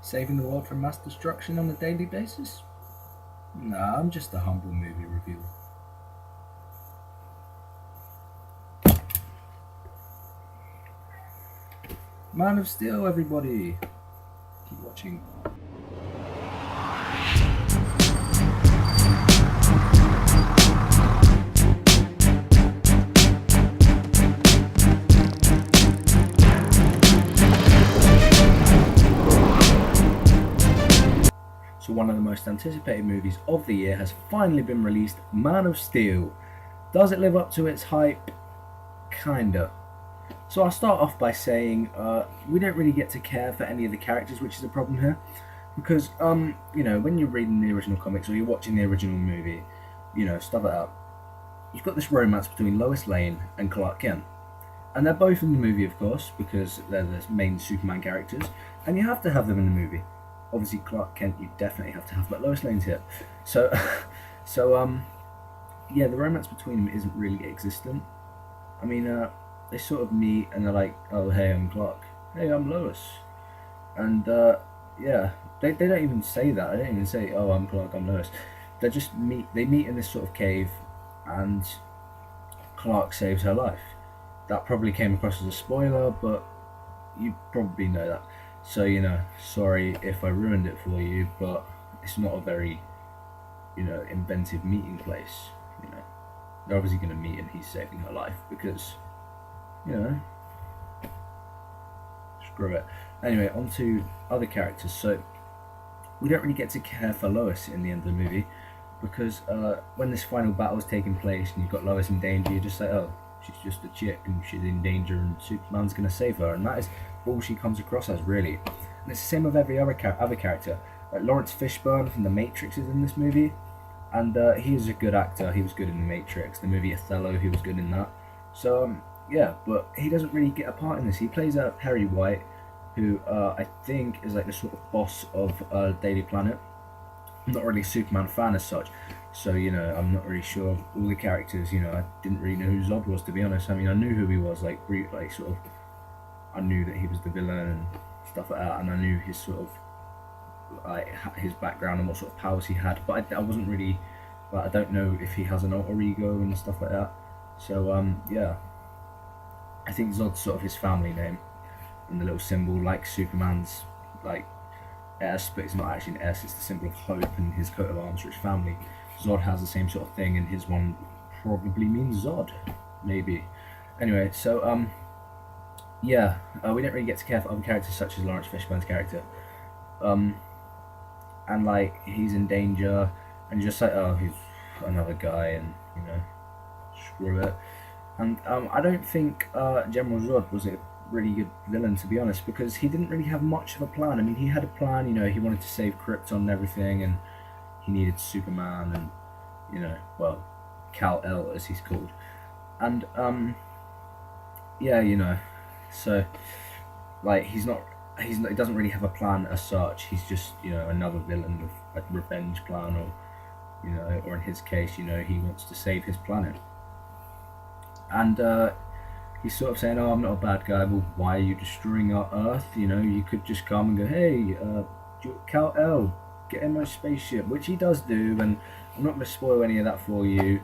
Saving the world from mass destruction on a daily basis? Nah, I'm just a humble movie reviewer. Man of Steel, everybody! Keep watching. So one of the most anticipated movies of the year has finally been released, Man of Steel. Does it live up to its hype? Kinda. So I'll start off by saying we don't really get to care for any of the characters, which is a problem here. Because, when you're reading the original comics or you're watching the original movie, stuff like that, you've got this romance between Lois Lane and Clark Kent. And they're both in the movie, of course, because they're the main Superman characters, and you have to have them in the movie. Obviously, Clark Kent you definitely have to have, but Lois Lane's here. So, yeah, the romance between them isn't really existent. I mean, they sort of meet and they're like, oh, hey, I'm Clark. Hey, I'm Lois. And, yeah, they don't even say that. They don't even say, oh, I'm Clark, I'm Lois. They meet in this sort of cave, and Clark saves her life. That probably came across as a spoiler, but you probably know that. So, sorry if I ruined it for you, but it's not a very, inventive meeting place. They're obviously going to meet and he's saving her life because, you know, screw it. Anyway, on to other characters. So, we don't really get to care for Lois in the end of the movie because when this final battle is taking place and you've got Lois in danger, you're just like, oh, she's just a chick and she's in danger and Superman's going to save her. And that is all she comes across as, really. And it's the same with every other character. Like Lawrence Fishburne from The Matrix is in this movie, and he is a good actor. He was good in The Matrix. The movie Othello, he was good in that. So, yeah, but he doesn't really get a part in this. He plays Perry White, who I think is like the sort of boss of Daily Planet. I'm not really a Superman fan as such, so I'm not really sure of all the characters. I didn't really know who Zod was, to be honest. I mean, I knew who he was, like sort of. I knew that he was the villain and stuff like that, and I knew his sort of like his background and what sort of powers he had. But I wasn't really. But I don't know if he has an alter ego and stuff like that. So yeah, I think Zod's sort of his family name, and the little symbol like Superman's like S, but it's not actually an S. It's the symbol of hope in his coat of arms for his family. Zod has the same sort of thing, and his one probably means Zod, maybe. Anyway, so yeah, we don't really get to care for other characters such as Lawrence Fishburne's character, and like he's in danger, and you're just like, oh, he's another guy, and screw it. And I don't think General Zod was a really good villain, to be honest, because he didn't really have much of a plan. I mean, he had a plan, he wanted to save Krypton and everything, and he needed Superman, and well, Kal-El as he's called, and yeah, so like he doesn't really have a plan as such. He's just another villain with a revenge plan, or in his case, he wants to save his planet, and he's sort of saying, oh, I'm not a bad guy. Well, why are you destroying our Earth? You could just come and go, hey, Kal-El, get in my spaceship, which he does do, and I'm not going to spoil any of that for you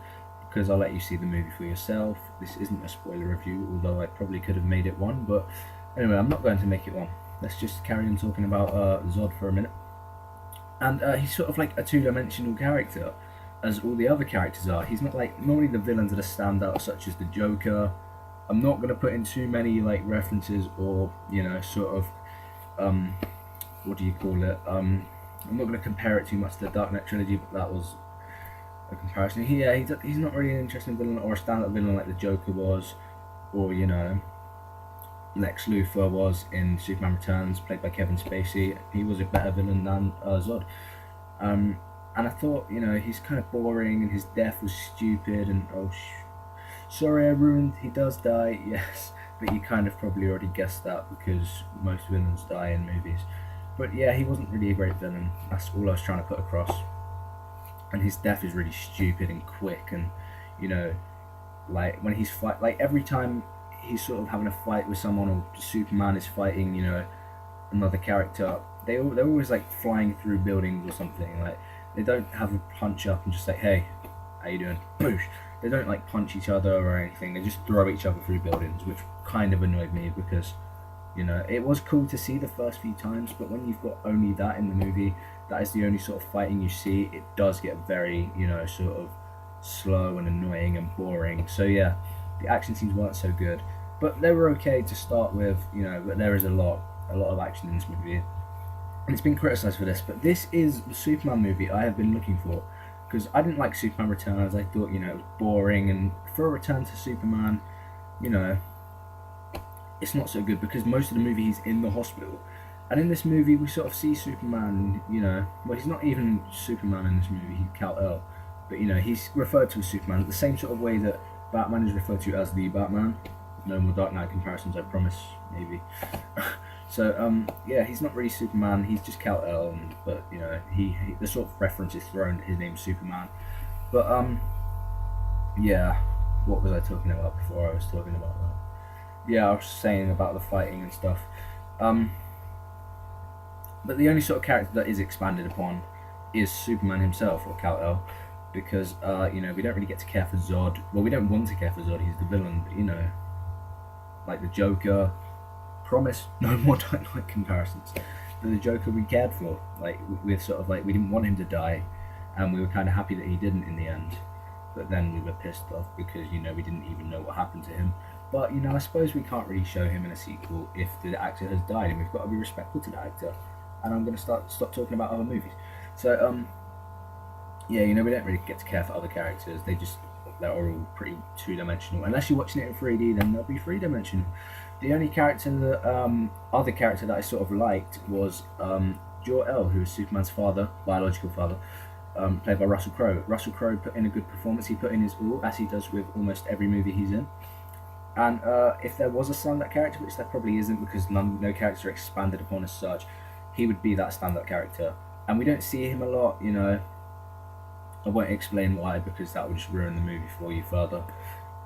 because I'll let you see the movie for yourself. This isn't a spoiler review, although I probably could have made it one, but anyway, I'm not going to make it one. Let's just carry on talking about Zod for a minute. And he's sort of like a two-dimensional character, as all the other characters are. He's not like, normally the villains that are standout, such as the Joker. I'm not going to put in too many like references or sort of what do you call it? I'm not going to compare it too much to the Dark Knight trilogy, but that was a comparison. He's not really an interesting villain or a stand-up villain like the Joker was, or Lex Luthor was in Superman Returns, played by Kevin Spacey. He was a better villain than Zod. And I thought, he's kind of boring, and his death was stupid, and sorry I ruined, he does die, yes, but you kind of probably already guessed that because most villains die in movies. But yeah, he wasn't really a great villain, that's all I was trying to put across. And his death is really stupid and quick, and like when he's like every time he's sort of having a fight with someone, or Superman is fighting another character, they're always like flying through buildings or something. Like they don't have a punch up and just say, hey, how you doing? Boosh. They don't like punch each other or anything. They just throw each other through buildings, which kind of annoyed me because, you know, it was cool to see the first few times, but when you've got only that in the movie, that is the only sort of fighting you see, it does get very, you know, sort of slow and annoying and boring. So yeah, the action scenes weren't so good, but they were okay to start with, you know. But there is a lot of action in this movie, and it's been criticised for this. But this is the Superman movie I have been looking for, because I didn't like Superman Returns. I thought, you know, it was boring, and for a return to Superman, you know, it's not so good because most of the movie he's in the hospital. And in this movie, we sort of see Superman, you know, well, he's not even Superman in this movie, he's Kal-El. But, you know, he's referred to as Superman the same sort of way that Batman is referred to as the Batman. No more Dark Knight comparisons, I promise, maybe. So, yeah, he's not really Superman, he's just Kal-El, but, you know, the sort of reference is thrown, his name's Superman. But, yeah, what was I talking about before I was talking about that? Yeah, I was saying about the fighting and stuff. But the only sort of character that is expanded upon is Superman himself, or Kal-El, because, you know, we don't really get to care for Zod. Well, we don't want to care for Zod, he's the villain, but, you know, like the Joker, promise, no more Dark Knight comparisons. But the Joker we cared for, like, we're sort of like, we didn't want him to die, and we were kind of happy that he didn't in the end. But then we were pissed off because, you know, we didn't even know what happened to him. But, you know, I suppose we can't really show him in a sequel if the actor has died, and we've got to be respectful to the actor. And I'm going to stop talking about other movies. So, yeah, you know, we don't really get to care for other characters. They're all pretty two-dimensional. Unless you're watching it in 3D, then they'll be three-dimensional. The only character that, other character that I sort of liked was Jor-El, who was Superman's father, biological father, played by Russell Crowe. Russell Crowe put in a good performance. He put in his all, as he does with almost every movie he's in. And if there was a standout character, which there probably isn't because no characters are expanded upon as such, he would be that standout character. And we don't see him a lot, you know. I won't explain why because that would just ruin the movie for you further.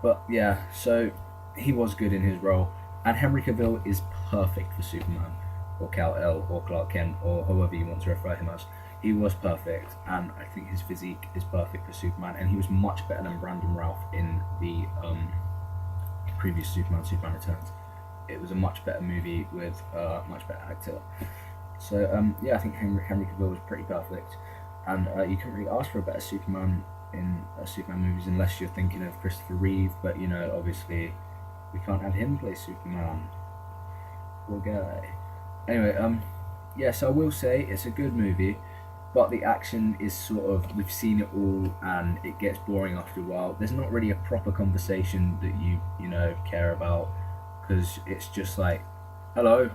But yeah, so he was good in his role. And Henry Cavill is perfect for Superman, or Kal-El, or Clark Kent, or however you want to refer him as. He was perfect, and I think his physique is perfect for Superman, and he was much better than Brandon Routh in the previous Superman Returns. It was a much better movie with a much better actor. So yeah, I think Henry Cavill was pretty perfect, and you couldn't really ask for a better Superman in Superman movies unless you're thinking of Christopher Reeve, but you know, obviously we can't have him play Superman. Poor guy. Anyway, yeah, so I will say it's a good movie, but the action is sort of, we've seen it all and it gets boring after a while. There's not really a proper conversation that you know, care about, because it's just like, hello,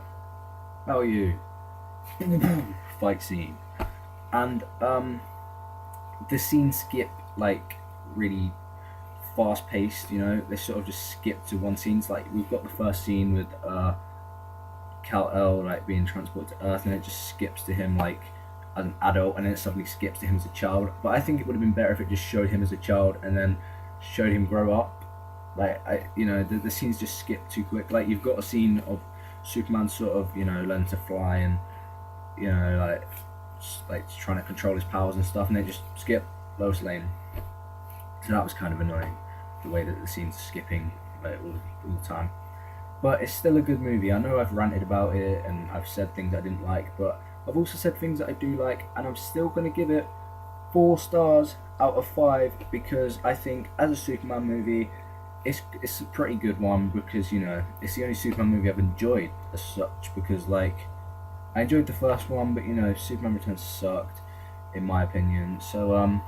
how are you? Fight scene. And the scenes skip like really fast paced, you know, they sort of just skip to one scene. It's like we've got the first scene with Kal-El like being transported to Earth, and it just skips to him like as an adult, and then it suddenly skips to him as a child. But I think it would have been better if it just showed him as a child and then showed him grow up. Like, you know, the scenes just skip too quick. Like, you've got a scene of Superman sort of, you know, learning to fly and, you know, like trying to control his powers and stuff, and then just skip Lois Lane. So that was kind of annoying, the way that the scenes are skipping like all the time. But it's still a good movie. I know I've ranted about it and I've said things I didn't like, but I've also said things that I do like, and I'm still going to give it 4 stars out of 5 because I think as a Superman movie, it's a pretty good one, because, you know, it's the only Superman movie I've enjoyed as such, because like I enjoyed the first one, but you know, Superman Returns sucked in my opinion. So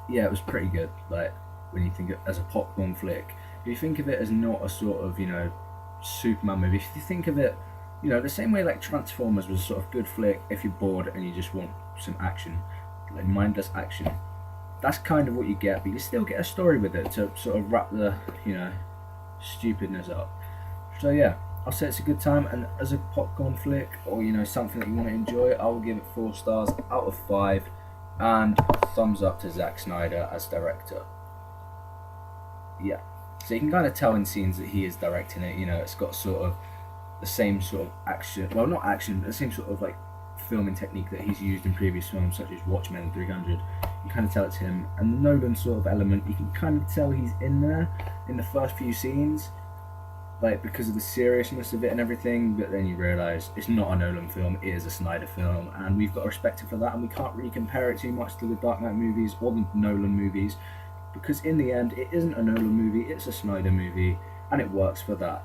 yeah, it was pretty good. Like, when you think of it as a popcorn flick, if you think of it as not a sort of, you know, Superman movie, if you think of it, you know, the same way like Transformers was a sort of good flick if you're bored and you just want some action, like mindless action. That's kind of what you get, but you still get a story with it to sort of wrap the, you know, stupidness up. So yeah, I'll say it's a good time, and as a popcorn flick, or you know, something that you want to enjoy, I will give it 4 stars out of 5, and thumbs up to Zack Snyder as director. Yeah, so you can kind of tell in scenes that he is directing it. You know, it's got sort of the same sort of action, well, not action, but the same sort of like filming technique that he's used in previous films, such as Watchmen and 300. You kind of tell it's him. And the Nolan sort of element, you can kind of tell he's in there in the first few scenes, like because of the seriousness of it and everything. But then you realise it's not a Nolan film; it is a Snyder film, and we've got to respect him for that. And we can't really compare it too much to the Dark Knight movies or the Nolan movies, because in the end, it isn't a Nolan movie; it's a Snyder movie, and it works for that.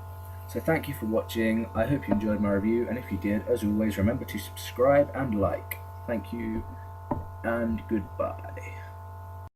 So thank you for watching. I hope you enjoyed my review, and if you did, as always, remember to subscribe and like. Thank you, and goodbye.